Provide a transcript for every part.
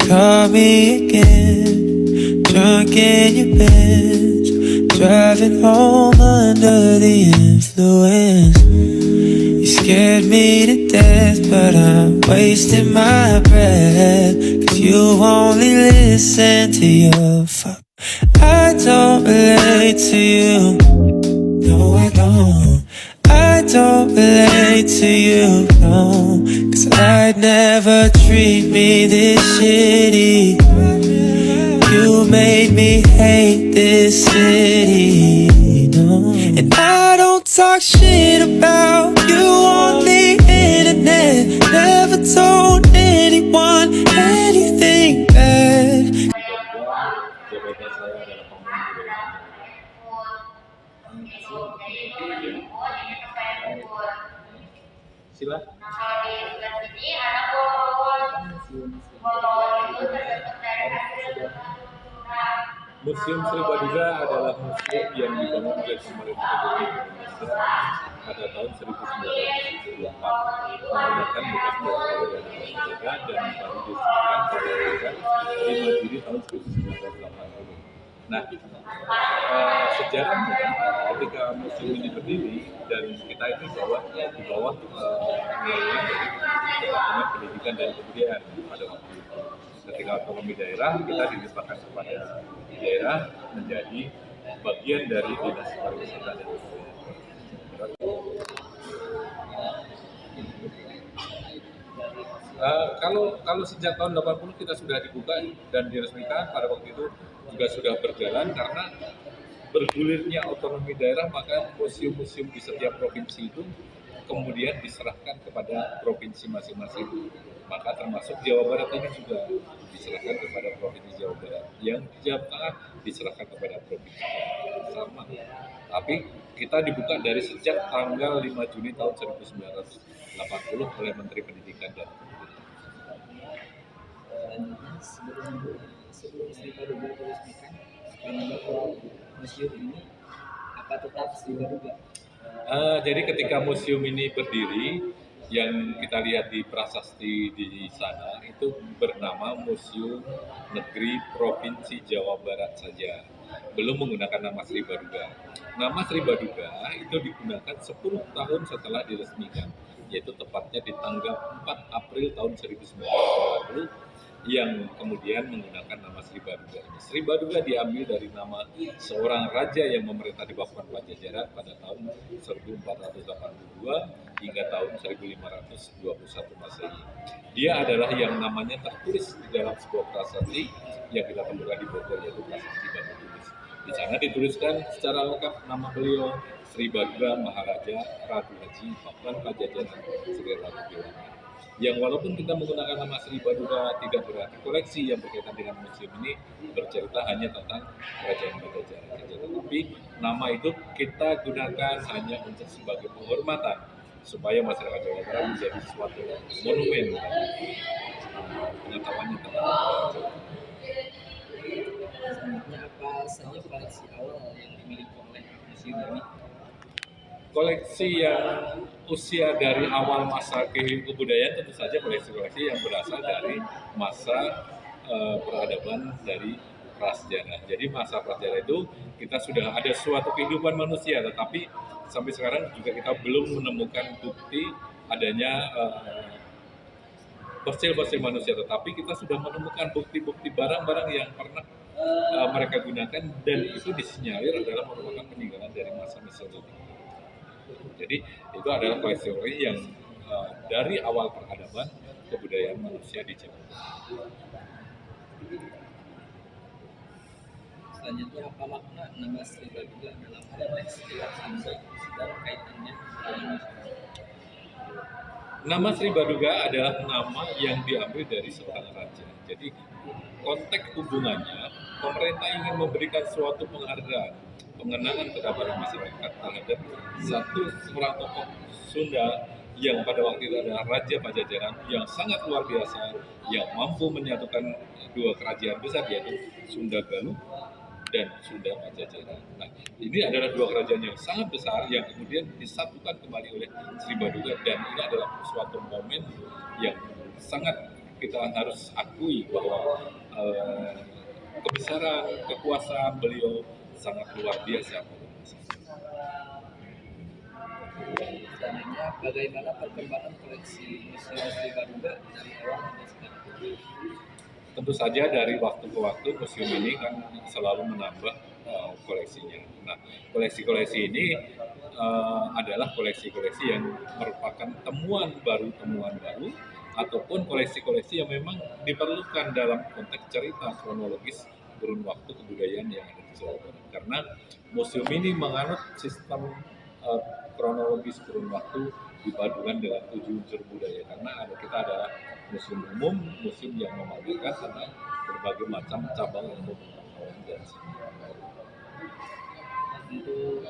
Call me again, drunk in your Benz, driving home under the influence. You scared me to death, but I'm wasting my breath, 'cause you only listen to your fuck. I don't relate to you, no I don't. I don't relate to you, no, 'cause I'd never treat me this shitty. You made me hate this city, no. And I don't talk shit about you on the internet, never told anyone anything bad. Jabatan saya adalah pembangun budaya. Sila. Museum Sri Baduga adalah museum yang dibangun oleh pemerintah Republik Indonesia pada tahun 1974 menggunakan bekas bangunan dan baru diresmikan pada tanggal 5 Juli tahun 1980. Nah, sejarahnya ketika museum ini berdiri dan kita itu di bawah naungan dari Departemen Pendidikan dan Kebudayaan pada waktu itu. Ketika otonomi daerah, kita dilimpahkan kepada daerah menjadi bagian dari Dinas Pariwisata dan Kebudayaan. Kalau sejak tahun 80 kita sudah dibuka dan diresmikan, pada waktu itu juga sudah berjalan karena bergulirnya otonomi daerah, maka museum-museum di setiap provinsi itu kemudian diserahkan kepada provinsi masing-masing. Maka termasuk Jawa Barat ini juga diserahkan kepada Provinsi Jawa Barat. Yang di Jawa Tengah diserahkan kepada Provinsi sama. Tapi kita dibuka dari sejak tanggal 5 Juni tahun 1980 oleh Menteri Pendidikan dan sebelum Sri Baduga diresmikan, museum ini apa tetap Sri Baduga? Jadi ketika museum ini berdiri, yang kita lihat di prasasti di sana itu bernama Museum Negeri Provinsi Jawa Barat saja, belum menggunakan nama Sri Baduga. Nama Sri Baduga itu digunakan 10 tahun setelah diresmikan, yaitu tepatnya di tanggal 4 April tahun 1990 yang kemudian menggunakan nama Sri Baduga ini. Sri Baduga diambil dari nama seorang raja yang memerintah di Pakuan Pajajaran pada tahun 1482 hingga tahun 1521 Masehi. Dia adalah yang namanya tertulis di dalam sebuah prasasti yang kita temukan di Bogor, yaitu Prasasti Batu Tulis. Di sana dituliskan secara lengkap nama beliau, Sri Baduga Maharaja Ratu Haji Pakuan Pajajaran Sri Ratu Bilangan. Yang walaupun kita menggunakan nama Sri Baduga, tidak berarti koleksi yang berkaitan dengan museum ini bercerita hanya tentang Kerajaan Pajajaran saja. Tetapi nama itu kita gunakan hanya untuk sebagai penghormatan supaya masyarakat Jawa Barat menjadi suatu monumen pengetahuannya tentang Jawa. Selanjutnya apa saja koleksi awal yang dimiliki oleh museum ini? Koleksi yang usia dari awal masa kebudayaan tentu saja koleksi-koleksi yang berasal dari masa peradaban dari prasejarah. Jadi masa prasejarah itu kita sudah ada suatu kehidupan manusia, tetapi sampai sekarang juga kita belum menemukan bukti adanya fosil-fosil manusia, tetapi kita sudah menemukan bukti-bukti barang-barang yang pernah mereka gunakan dan itu disinyalir adalah merupakan peninggalan dari masa Mesozoik. Jadi itu adalah koleksi yang dari awal peradaban kebudayaan manusia di Jawa. Selanjutnya apa makna nama Sri Baduga dalam konteks istilah Sunda dan kaitannya dengan masyarakat? Nama Sri Baduga adalah nama yang diambil dari seorang raja. Jadi konteks hubungannya, pemerintah ingin memberikan suatu penghargaan, pengenangan kepada masyarakat terhadap seorang tokoh Sunda yang pada waktu itu adalah Raja Pajajaran yang sangat luar biasa, yang mampu menyatukan dua kerajaan besar, yaitu Sunda Galuh dan Sunda Pajajaran. Nah, ini adalah dua kerajaan yang sangat besar yang kemudian disatukan kembali oleh Sri Baduga, dan ini adalah suatu momen yang sangat kita harus akui bahwa kebesaran, kekuasaan beliau sangat luar biasa. Selanjutnya, bagaimana perkembangan koleksi museum Garuda dari awal hingga sekarang? Tentu saja dari waktu ke waktu museum ini kan selalu menambah koleksinya. Nah, koleksi-koleksi ini adalah koleksi-koleksi yang merupakan temuan baru ataupun koleksi-koleksi yang memang diperlukan dalam konteks cerita kronologis kurun waktu kebudayaan yang ada di Jawa Barat. Karena museum ini menganut sistem kronologis kurun waktu dipadukan dengan 7 unsur budaya. Karena kita adalah museum umum, museum yang memamerkan tentang berbagai macam cabang ilmu pengetahuan dan seni. Untuk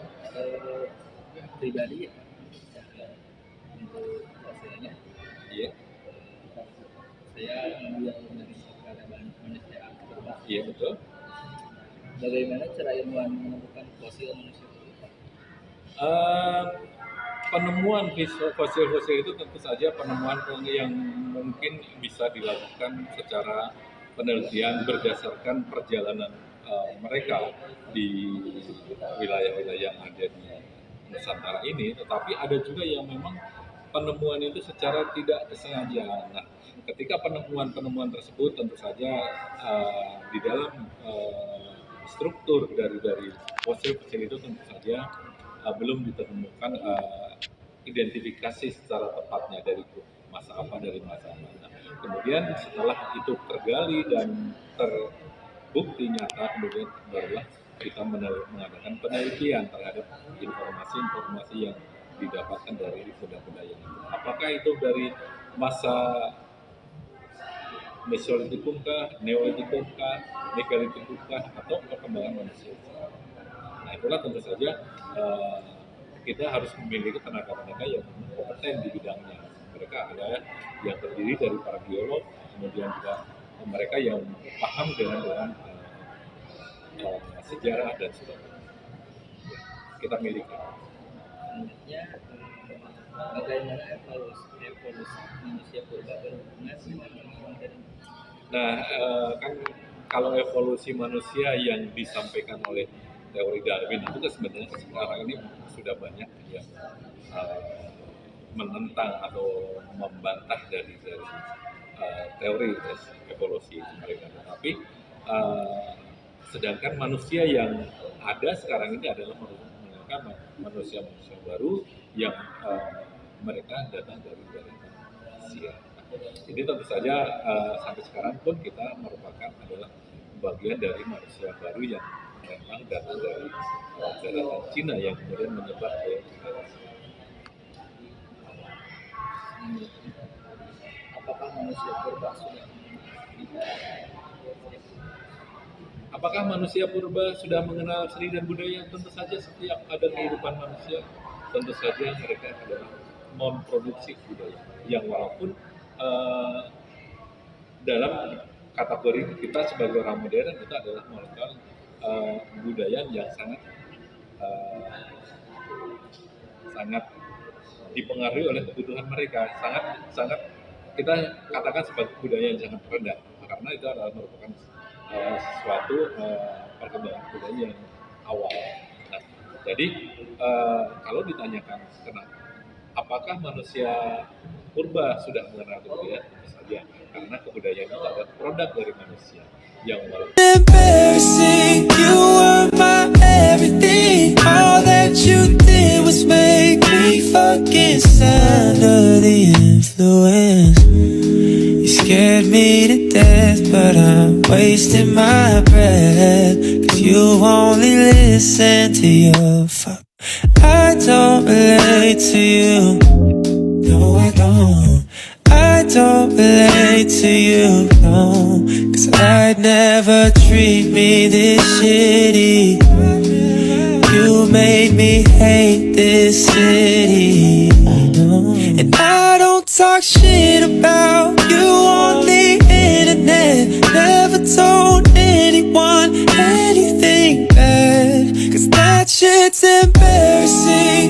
pribadi, untuk hasilnya, Iya, saya mengambil dari peradaban manusia purba. iya betul. Bagaimana cara ilmuwan menemukan fosil manusia purba? Penemuan fosil-fosil itu tentu saja penemuan yang mungkin bisa dilakukan secara penelitian berdasarkan perjalanan mereka di wilayah-wilayah yang ada di Nusantara ini, tetapi ada juga yang memang penemuan itu secara tidak disengaja. Nah, ketika penemuan-penemuan tersebut tentu saja di dalam struktur dari fosil-fosil itu tentu saja belum ditemukan identifikasi secara tepatnya dari masa apa. Nah, kemudian setelah itu tergali dan terbukti nyata, kemudian barulah kita mengadakan penelitian terhadap informasi-informasi yang didapatkan dari benda-benda yang itu. Apakah itu dari masa Mesolitikum kah, Neolitikum kah, Megalitikum kah, atau perkembangan manusia. Nah, itulah tentu saja kita harus memiliki tenaga-tenaga yang kompeten di bidangnya. Mereka adalah yang terdiri dari para biolog, kemudian juga mereka yang paham dengan sejarah dan sebagainya. Kita miliki. Selanjutnya, bagaimana evolusi manusia purba berhubungan dengan dunia modern? Nah, kan kalau evolusi manusia yang disampaikan oleh teori Darwin itu kan sebenarnya sekarang ini sudah banyak yang menentang atau membantah dari teori evolusi mereka. Tetapi sedangkan manusia yang ada sekarang ini adalah manusia-manusia baru yang mereka datang dari Asia. Jadi tentu saja sampai sekarang pun kita merupakan adalah bagian dari manusia baru yang memang datang dari daratan Cina yang kemudian menyebar ke Apakah manusia purba sudah mengenal seni dan budaya? Tentu saja setiap ada kehidupan manusia, tentu saja mereka adalah memproduksi budaya. Yang walaupun dalam kategori kita sebagai orang modern itu adalah melakukan budaya yang sangat dipengaruhi oleh kebutuhan mereka, sangat kita katakan sebagai budaya yang sangat rendah, karena itu adalah merupakan sesuatu perkembangan budaya yang awal. Nah, jadi kalau ditanyakan kenapa, apakah manusia purba sudah mengenal kebudayaan? Tentu saja, karena kebudayaan itu adalah produk dari manusia yang Embarrassing, you were my everything. All that you did was make me fucking under the influence. You scared me to death, but I'm wasting my breath. 'Cause you only listen to your fuck. I don't relate to you. No, I don't. I don't relate to you, no. 'Cause I'd never treat me this shitty. You made me hate this city, and I don't talk shit about you on the internet. Never told anyone anything bad, 'cause that shit's embarrassing.